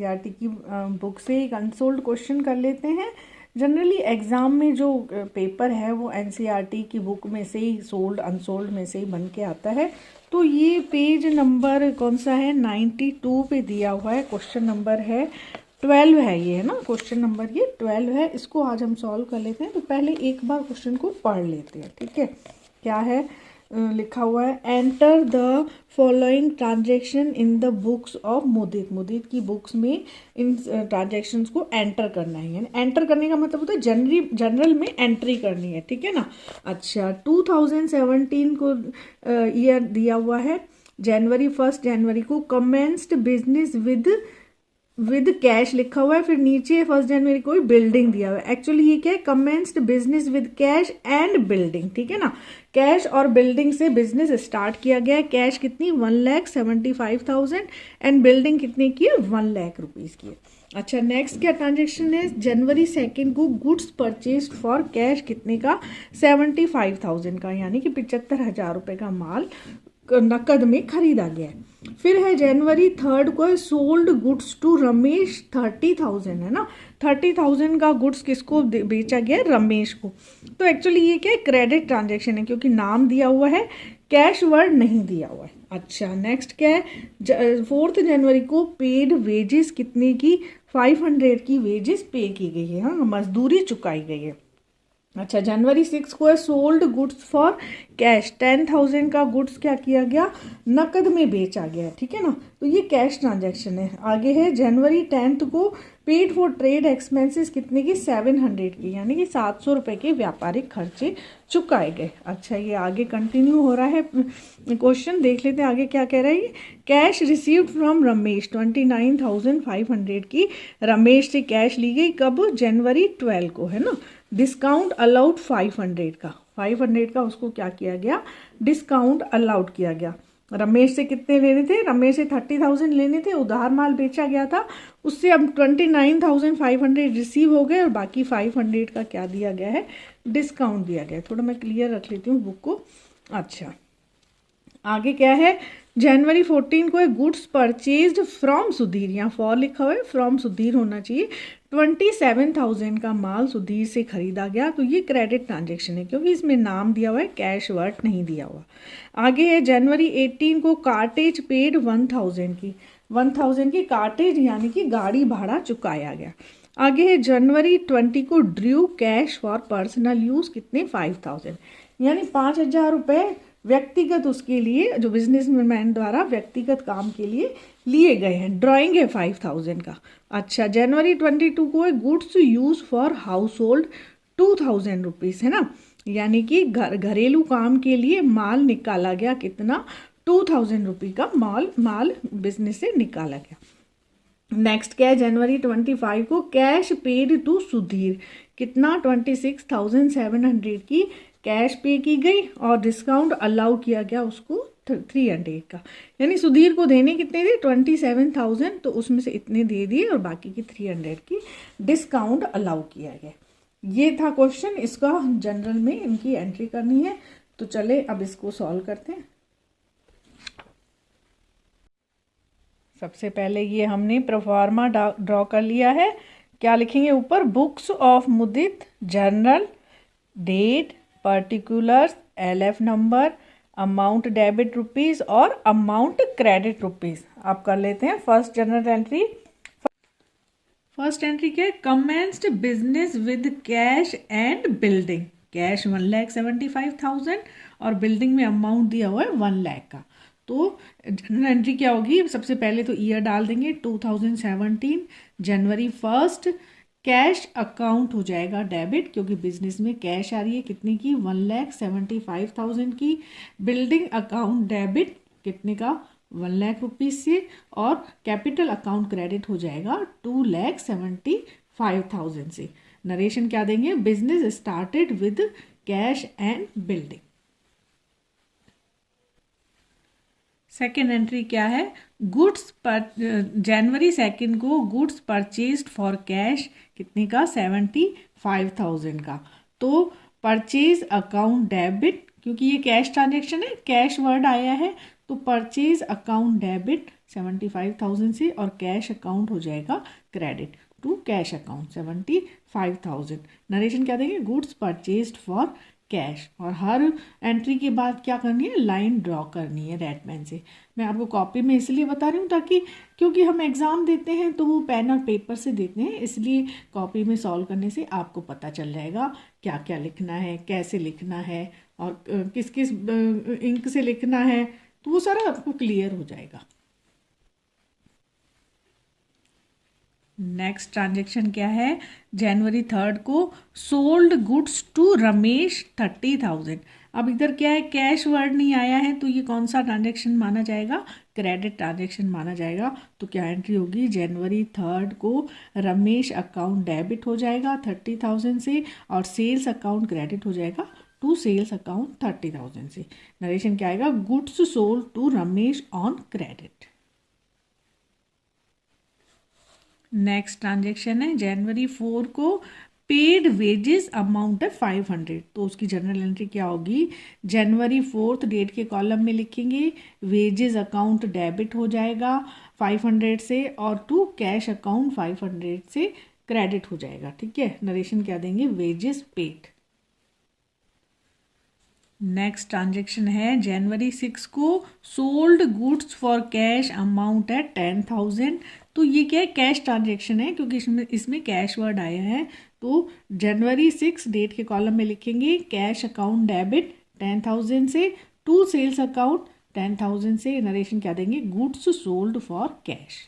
NCERT की book से एक अनसोल्ड क्वेश्चन कर लेते हैं। जनरली एग्ज़ाम में जो पेपर है वो एनसीईआरटी की बुक में से ही सोल्ड अनसोल्ड में से ही बन के आता है। तो ये पेज नंबर कौन सा है, 92 पे दिया हुआ है। क्वेश्चन नंबर है 12 है ये, है ना, क्वेश्चन नंबर ये 12 है। इसको आज हम सॉल्व कर लेते हैं। तो पहले एक बार क्वेश्चन को पढ़ लेते हैं, ठीक है। क्या है लिखा हुआ है, enter the following transaction in the books of Mudit. Mudit की बुक्स में इन ट्रांजेक्शन्स को एंटर करना है। यानी एंटर करने का मतलब होता है जनरल में एंट्री करनी है, ठीक है ना। अच्छा, 2017 को ईयर दिया हुआ है। जनवरी 1 जनवरी को कमेंस्ड बिजनेस विद कैश लिखा हुआ है। फिर नीचे 1 जनवरी को बिल्डिंग दिया हुआ है। एक्चुअली ये क्या है, commenced business with cash and building, ठीक है ना। कैश और बिल्डिंग से बिजनेस स्टार्ट किया गया है। कैश कितनी, 1,75,000 एंड बिल्डिंग कितने की है, 1 लाख रुपीज़ की है। अच्छा, नेक्स्ट क्या ट्रांजेक्शन है, जनवरी 2 को गुड्स परचेज फॉर कैश कितने का, 75,000 का, यानी कि 75,000 रुपये का माल नकद में खरीदा गया है। फिर है जनवरी 3 को सोल्ड गुड्स टू रमेश 30,000, है ना। 30,000 का गुड्स किसको बेचा गया, रमेश को। तो एक्चुअली ये क्या है, क्रेडिट ट्रांजेक्शन है, क्योंकि नाम दिया हुआ है, कैश वर्ड नहीं दिया हुआ है। अच्छा, नेक्स्ट क्या है, 4 जनवरी को पेड वेजेस कितने की, 500 की वेजेस पे की गई है, हाँ, मजदूरी चुकाई गई है। अच्छा, जनवरी 6 को है सोल्ड गुड्स फॉर कैश, 10,000 का गुड्स क्या किया गया, नकद में बेचा गया, ठीक है ना। तो ये कैश ट्रांजैक्शन है। आगे है जनवरी 10 को पेड फॉर ट्रेड एक्सपेंसेस कितने की, 700 की, यानी कि 700 रुपये के व्यापारिक खर्चे चुकाए गए। अच्छा, ये आगे कंटिन्यू हो रहा है क्वेश्चन, देख लेते हैं आगे क्या कह रहा है। कैश रिसीव्ड फ्रॉम रमेश 29,500 की रमेश से कैश ली गई, कब, जनवरी 12 को, है ना। डिस्काउंट अलाउड 500 का, 500 का उसको क्या किया गया, डिस्काउंट अलाउड किया गया। रमेश से कितने लेने थे, रमेश से 30,000 लेने थे, उधार माल बेचा गया था, उससे अब 29,500 रिसीव हो गए और बाकी 500 का क्या दिया गया है, डिस्काउंट दिया गया है। थोड़ा मैं क्लियर रख लेती हूँ बुक को। अच्छा, आगे क्या है, जनवरी 14 को गुड्स परचेज्ड फ्रॉम सुधीर, यहाँ फॉर लिखा हुआ है, फ्रॉम सुधीर होना चाहिए। 27,000 का माल सुधीर से खरीदा गया। तो ये क्रेडिट ट्रांजेक्शन है, क्योंकि इसमें नाम दिया हुआ है, कैश वर्ड नहीं दिया हुआ। आगे है जनवरी 18 को कार्टेज पेड 1,000 की कार्टेज, यानी कि गाड़ी भाड़ा चुकाया गया। आगे है जनवरी 20 को drew cash for personal use कितने, 5,000, यानी 5,000 रुपये व्यक्तिगत उसके लिए, जो बिजनेसमैन द्वारा व्यक्तिगत काम के लिए लिए गए हैं। ड्राइंग है 5,000 का। अच्छा, जनवरी 22 को है goods use for house hold 2,000 rupees, है ना, यानी कि घरेलू काम के लिए माल निकाला गया, कितना, 2,000 रुपये का माल बिजनेस से निकाला गया। नेक्स्ट क्या है, जनवरी 25 को कैश पेड टू सुधीर कितना, 26,700 की कैश पे की गई और डिस्काउंट अलाउ किया गया उसको 300 का, यानी सुधीर को देने कितने थे, 27,000, तो उसमें से इतने दे दिए और बाकी की 300 की डिस्काउंट अलाउ किया गया। ये था क्वेश्चन, इसका जनरल में इनकी एंट्री करनी है। तो चले अब इसको सॉल्व करते हैं। सबसे पहले ये हमने प्रोफार्मा ड्रॉ कर लिया है। क्या लिखेंगे ऊपर, books of Mudit, journal, date, particulars, LF number, amount debit rupees और अमाउंट क्रेडिट रुपीज़। आप कर लेते हैं first journal entry. First entry क्या है, commenced business with cash and building, cash 1,75,000 और बिल्डिंग में अमाउंट दिया हुआ है 1 लाख का। तो जनरल एंट्री क्या होगी, सबसे पहले तो ईयर डाल देंगे 2017, जनवरी 1, कैश अकाउंट हो जाएगा डेबिट, क्योंकि बिजनेस में कैश आ रही है कितने की, 1,75,000 की। बिल्डिंग अकाउंट डेबिट कितने का, 1 लाख रुपीज़ से, और कैपिटल अकाउंट क्रेडिट हो जाएगा 2,75,000 से। नरेशन क्या देंगे, business started with cash and building. Second entry क्या है, गुड्स पर जनवरी 2 को गुड्स परचेज्ड फॉर कैश कितने का, 75,000 का। तो परचेज अकाउंट डेबिट, क्योंकि ये कैश ट्रांजेक्शन है, कैश वर्ड आया है, तो परचेज अकाउंट डेबिट 75,000 से, और कैश अकाउंट हो जाएगा credit to cash account 75,000। Narration क्या देंगे, गुड्स परचेज्ड फॉर कैश, और हर एंट्री के बाद क्या करनी है, लाइन ड्रॉ करनी है रेड पेन से। मैं आपको कॉपी में इसलिए बता रही हूँ ताकि, क्योंकि हम एग्ज़ाम देते हैं तो वो पेन और पेपर से देते हैं, इसलिए कॉपी में सॉल्व करने से आपको पता चल जाएगा क्या क्या लिखना है, कैसे लिखना है, और किस किस इंक से लिखना है, तो वो सारा आपको क्लियर हो जाएगा। नेक्स्ट ट्रांजेक्शन क्या है, जनवरी 3 को सोल्ड गुड्स टू रमेश 30,000। अब इधर क्या है, कैश वर्ड नहीं आया है, तो ये कौन सा ट्रांजेक्शन माना जाएगा, क्रेडिट ट्रांजेक्शन माना जाएगा। तो क्या एंट्री होगी, जनवरी 3 को रमेश अकाउंट डेबिट हो जाएगा 30,000 से, और सेल्स अकाउंट क्रेडिट हो जाएगा टू सेल्स अकाउंट 30,000 से। नरेशन क्या आएगा, goods sold to Ramesh on credit. Next transaction है जनवरी 4 को पेड वेजेस अमाउंट है 500, तो उसकी जनरल एंट्री क्या होगी, जनवरी 4 डेट के कॉलम में लिखेंगे वेजेस अकाउंट डेबिट हो जाएगा 500 से, और टू कैश अकाउंट 500 से क्रेडिट हो जाएगा। ठीक है, नरेशन क्या देंगे, वेजेस पेड। नेक्स्ट ट्रांजेक्शन है जनवरी 6 को sold goods for cash amount है 10,000, तो ये क्या है, कैश ट्रांजेक्शन है, क्योंकि इसमें कैश वर्ड आया है। तो जनवरी 6 डेट के कॉलम में लिखेंगे कैश अकाउंट डेबिट 10,000 से, टू सेल्स अकाउंट 10,000 से। नरेशन क्या देंगे, goods sold for cash.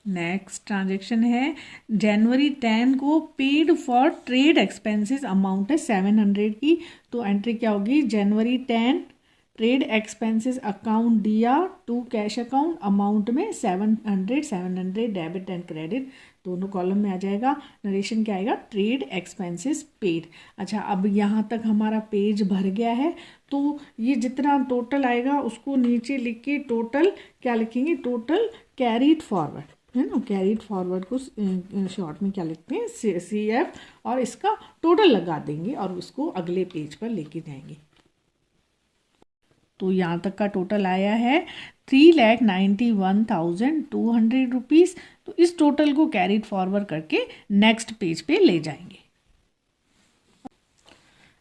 Next transaction है जनवरी 10 को paid for trade expenses amount है 700 की, तो एंट्री क्या होगी, जनवरी 10 ट्रेड एक्सपेंसेस अकाउंट दिया टू कैश अकाउंट, अमाउंट में 700 डेबिट एंड क्रेडिट दोनों कॉलम में आ जाएगा। नरेशन क्या आएगा, ट्रेड एक्सपेंसेस पेड। अच्छा, अब यहाँ तक हमारा पेज भर गया है, तो ये जितना टोटल आएगा उसको नीचे लिख के टोटल क्या लिखेंगे, टोटल कैरीड फॉरवर्ड, है ना, कैरीड फॉरवर्ड को शॉर्ट में क्या लिखते हैं, CF, और इसका टोटल लगा देंगे और उसको अगले पेज पर लेके जाएंगे। तो यहाँ तक का टोटल आया है 3,91,200 रुपीज़। तो इस टोटल को कैरीड फॉरवर्ड करके नेक्स्ट पेज पे ले जाएंगे।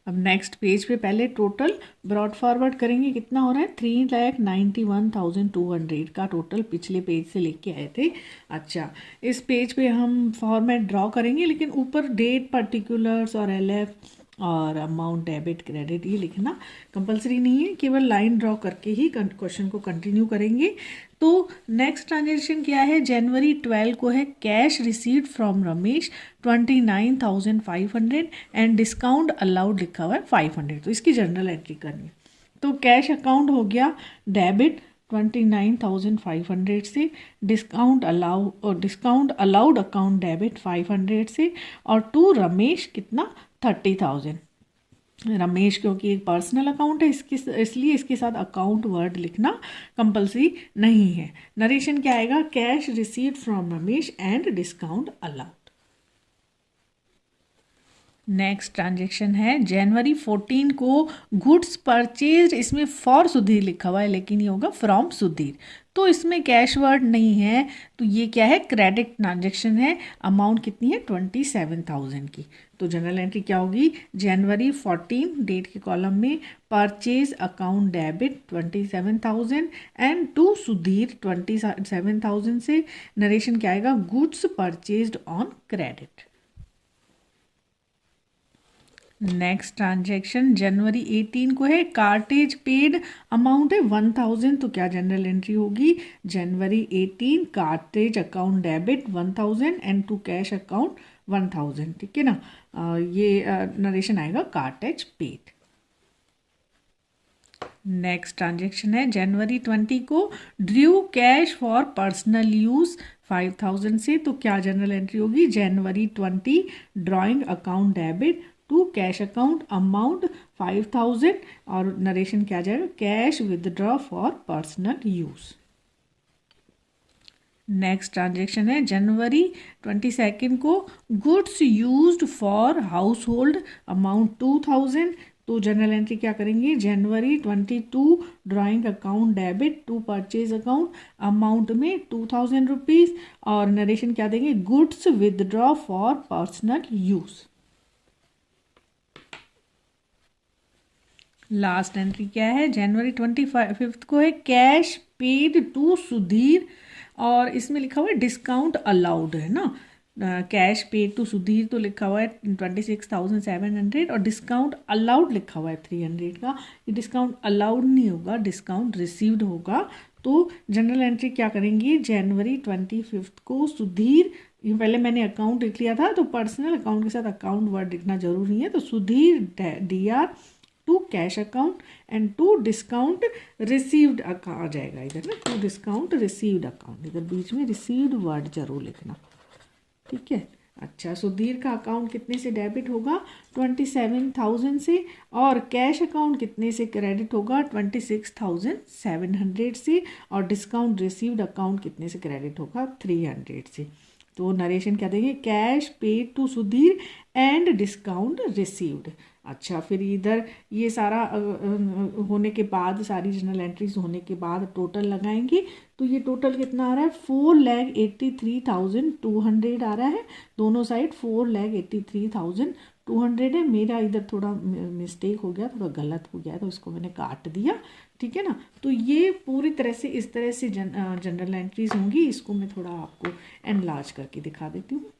अब नेक्स्ट पेज पे पहले टोटल ब्रॉड फॉरवर्ड करेंगे, कितना हो रहा है, 3,91,200 का टोटल पिछले पेज से लेके आए थे। अच्छा, इस पेज पे हम फॉर्मेट ड्रॉ करेंगे, लेकिन ऊपर डेट, पर्टिकुलर्स और LF और अमाउंट डेबिट क्रेडिट ये लिखना कंपलसरी नहीं है, केवल लाइन ड्रॉ करके ही क्वेश्चन को कंटिन्यू करेंगे। तो नेक्स्ट ट्रांजेक्शन क्या है, जनवरी 12 को है cash received from Ramesh 29,500 and discount allowed लिखा हुआ है 500, तो इसकी जनरल एंट्री करनी है। तो कैश अकाउंट हो गया डेबिट 29,500 से, डिस्काउंट अलाउड अकाउंट डेबिट 500 से, और टू रमेश कितना 30,000। रमेश क्योंकि एक पर्सनल अकाउंट है इसलिए इसके साथ अकाउंट वर्ड लिखना कंपलसरी नहीं है। नरेशन क्या आएगा, cash received from Ramesh and discount allowed. Next transaction है जनवरी 14 को गुड्स परचेज, इसमें फॉर सुधीर लिखा हुआ है लेकिन ये होगा फ्रॉम सुधीर, तो इसमें कैश वर्ड नहीं है, तो ये क्या है, क्रेडिट ट्रांजेक्शन है। अमाउंट कितनी है, 27,000 की। तो जनरल एंट्री क्या होगी, जनवरी 14 डेट के कॉलम में purchase account debit 27,000 and to Sudhir 27,000 से। नरेशन क्या आएगा, goods purchased on credit. Next transaction जनवरी 18 को है कार्टेज पेड अमाउंट है 1,000, तो क्या जनरल एंट्री होगी, जनवरी 18 cartage account debit 1,000 and to cash account 1,000। ठीक है ना, ये नरेशन आएगा कार्टेज पेड। नेक्स्ट ट्रांजेक्शन है जनवरी 20 को drew cash for personal use 5,000 से, तो क्या जनरल एंट्री होगी, जनवरी 20 drawing account debit to cash account amount 5,000, और नरेशन क्या जाएगा, cash withdraw for personal use. Next transaction है जनवरी 22 को goods used for household amount 2,000, तो जनरल एंट्री क्या करेंगे, जनवरी 22 drawing account debit to purchase account, amount में 2000 रुपीज़, और नरेशन क्या देंगे, goods withdraw for personal use. Last entry क्या है, जनवरी 25 को है कैश पेड टू सुधीर, और इसमें लिखा हुआ है डिस्काउंट अलाउड है ना, कैश पेड टू सुधीर तो लिखा हुआ है 26,700 और डिस्काउंट अलाउड लिखा हुआ है 300 का। ये डिस्काउंट अलाउड नहीं होगा, डिस्काउंट रिसीव्ड होगा। तो जनरल एंट्री क्या करेंगे, जनवरी 25 को सुधीर, ये पहले मैंने अकाउंट लिख लिया था तो पर्सनल अकाउंट के साथ अकाउंट वर्ड लिखना जरूरी है, तो Sudhir DR to cash account and to discount received आ जाएगा इधर ना, टू डिस्काउंट रिसीव्ड अकाउंट, इधर बीच में रिसीव्ड वर्ड जरूर लिखना, ठीक है। अच्छा, सुधीर का अकाउंट कितने से डेबिट होगा, 27,000 से, और कैश अकाउंट कितने से क्रेडिट होगा, 26,700 से, और डिस्काउंट रिसीव्ड अकाउंट कितने से क्रेडिट होगा, 300 से। तो नरेशन क्या देंगे, cash paid to Sudhir and discount received. अच्छा, फिर इधर ये सारा होने के बाद, सारी जनरल एंट्रीज होने के बाद टोटल लगाएंगे, तो ये टोटल कितना आ रहा है, 4,83,200 आ रहा है, दोनों साइड 4,83,200 है। मेरा इधर थोड़ा मिस्टेक हो गया, थोड़ा गलत हो गया, तो इसको मैंने काट दिया, ठीक है ना। तो ये पूरी तरह से इस तरह से जनरल एंट्रीज होंगी, इसको मैं थोड़ा आपको एनलार्ज करके दिखा देती हूँ।